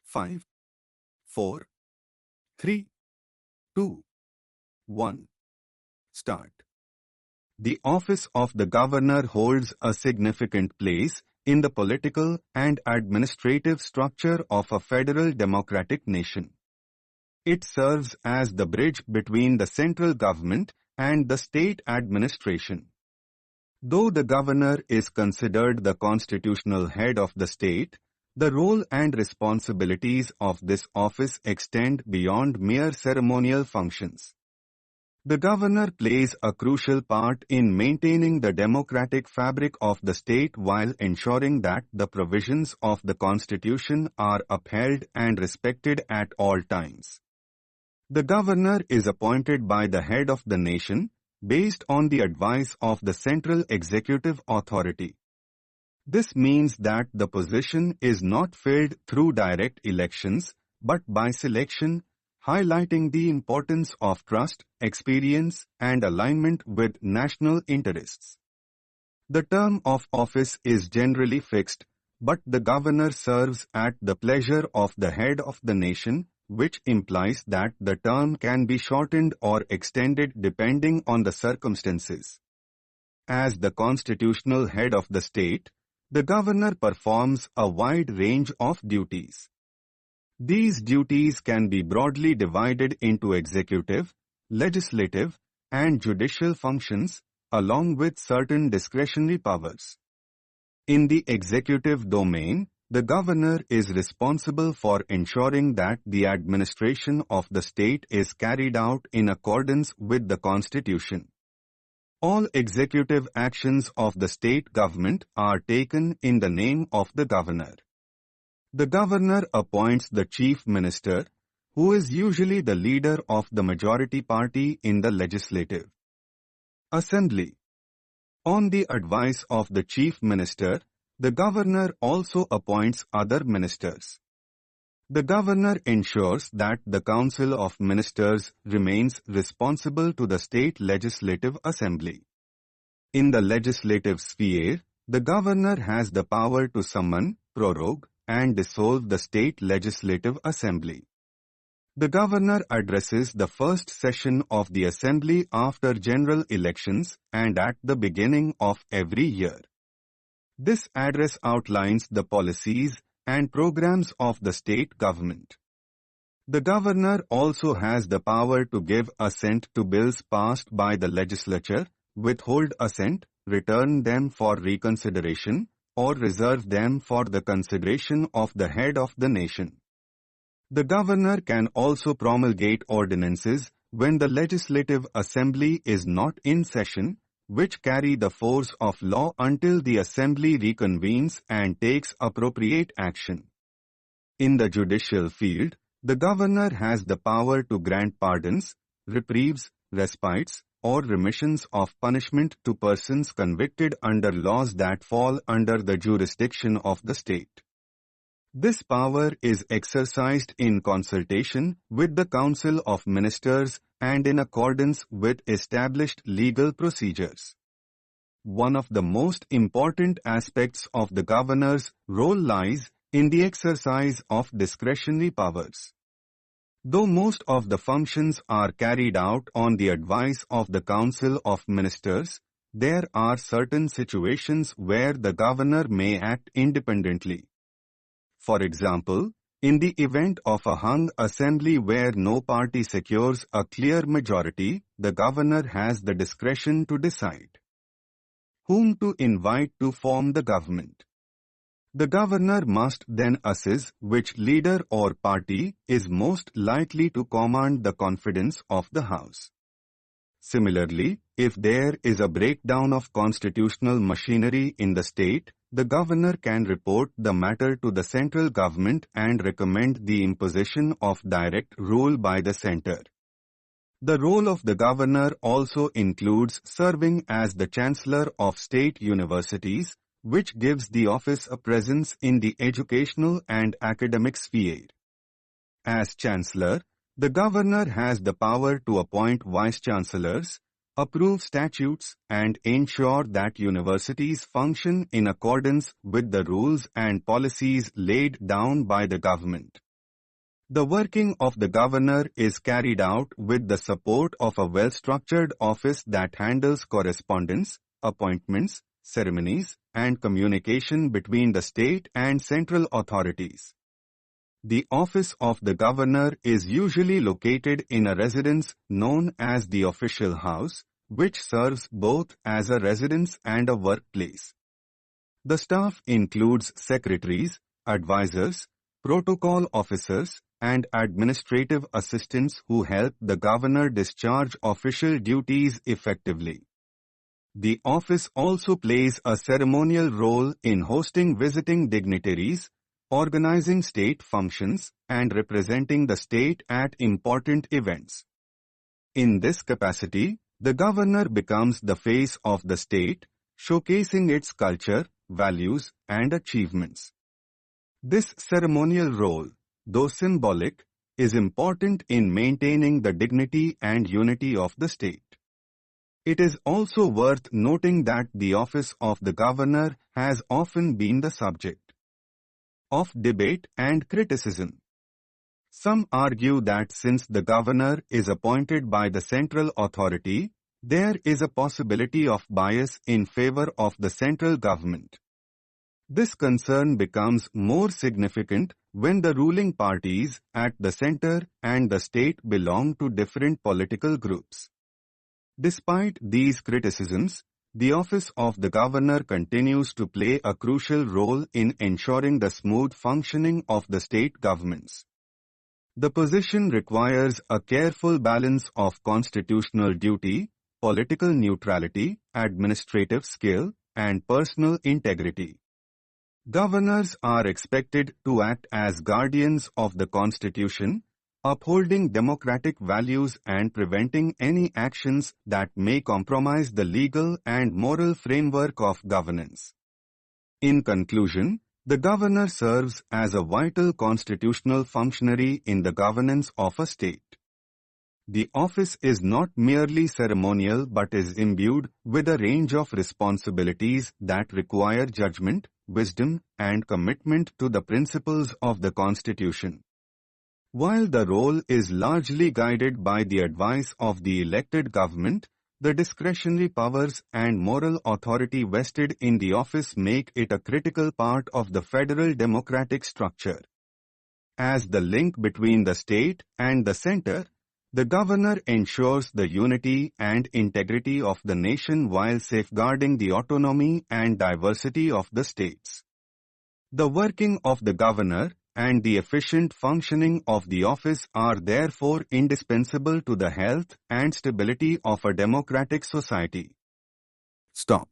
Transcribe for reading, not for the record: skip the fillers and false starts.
5, 4, 3, 2, 1. Start. The office of the governor holds a significant place in the political and administrative structure of a federal democratic nation. It serves as the bridge between the central government and the state administration. Though the governor is considered the constitutional head of the state, the role and responsibilities of this office extend beyond mere ceremonial functions. The governor plays a crucial part in maintaining the democratic fabric of the state while ensuring that the provisions of the Constitution are upheld and respected at all times. The governor is appointed by the head of the nation, based on the advice of the central executive authority. This means that the position is not filled through direct elections, but by selection, highlighting the importance of trust, experience, and alignment with national interests. The term of office is generally fixed, but the governor serves at the pleasure of the head of the nation, which implies that the term can be shortened or extended depending on the circumstances. As the constitutional head of the state, the governor performs a wide range of duties. These duties can be broadly divided into executive, legislative, and judicial functions, along with certain discretionary powers. In the executive domain, the governor is responsible for ensuring that the administration of the state is carried out in accordance with the Constitution. All executive actions of the state government are taken in the name of the governor. The governor appoints the chief minister, who is usually the leader of the majority party in the legislative assembly. On the advice of the chief minister, the governor also appoints other ministers. The governor ensures that the Council of Ministers remains responsible to the state legislative assembly. In the legislative sphere, the governor has the power to summon, prorogue, and dissolve the state legislative assembly. The governor addresses the first session of the assembly after general elections and at the beginning of every year. This address outlines the policies and programs of the state government. The governor also has the power to give assent to bills passed by the legislature, withhold assent, return them for reconsideration, or reserve them for the consideration of the head of the nation. The governor can also promulgate ordinances when the legislative assembly is not in session, which carry the force of law until the assembly reconvenes and takes appropriate action. In the judicial field, the governor has the power to grant pardons, reprieves, respites, or remissions of punishment to persons convicted under laws that fall under the jurisdiction of the state. This power is exercised in consultation with the Council of Ministers and in accordance with established legal procedures. One of the most important aspects of the governor's role lies in the exercise of discretionary powers. Though most of the functions are carried out on the advice of the Council of Ministers, there are certain situations where the governor may act independently. For example, in the event of a hung assembly where no party secures a clear majority, the governor has the discretion to decide whom to invite to form the government. The governor must then assess which leader or party is most likely to command the confidence of the House. Similarly, if there is a breakdown of constitutional machinery in the state, the governor can report the matter to the central government and recommend the imposition of direct rule by the center. The role of the governor also includes serving as the chancellor of state universities, which gives the office a presence in the educational and academic sphere. As chancellor, the governor has the power to appoint vice-chancellors, approve statutes, and ensure that universities function in accordance with the rules and policies laid down by the government. The working of the governor is carried out with the support of a well-structured office that handles correspondence, appointments, ceremonies, and communication between the state and central authorities. The office of the governor is usually located in a residence known as the official house, which serves both as a residence and a workplace. The staff includes secretaries, advisors, protocol officers, and administrative assistants who help the governor discharge official duties effectively. The office also plays a ceremonial role in hosting visiting dignitaries, organizing state functions, and representing the state at important events. In this capacity, the governor becomes the face of the state, showcasing its culture, values, and achievements. This ceremonial role, though symbolic, is important in maintaining the dignity and unity of the state. It is also worth noting that the office of the governor has often been the subject of debate and criticism. Some argue that since the governor is appointed by the central authority, there is a possibility of bias in favor of the central government. This concern becomes more significant when the ruling parties at the center and the state belong to different political groups. Despite these criticisms, the office of the governor continues to play a crucial role in ensuring the smooth functioning of the state governments. The position requires a careful balance of constitutional duty, political neutrality, administrative skill, and personal integrity. Governors are expected to act as guardians of the Constitution, upholding democratic values and preventing any actions that may compromise the legal and moral framework of governance. In conclusion, the governor serves as a vital constitutional functionary in the governance of a state. The office is not merely ceremonial but is imbued with a range of responsibilities that require judgment, wisdom, and commitment to the principles of the Constitution. While the role is largely guided by the advice of the elected government, the discretionary powers and moral authority vested in the office make it a critical part of the federal democratic structure. As the link between the state and the center, the governor ensures the unity and integrity of the nation while safeguarding the autonomy and diversity of the states. The working of the governor and the efficient functioning of the office are therefore indispensable to the health and stability of a democratic society. Stop.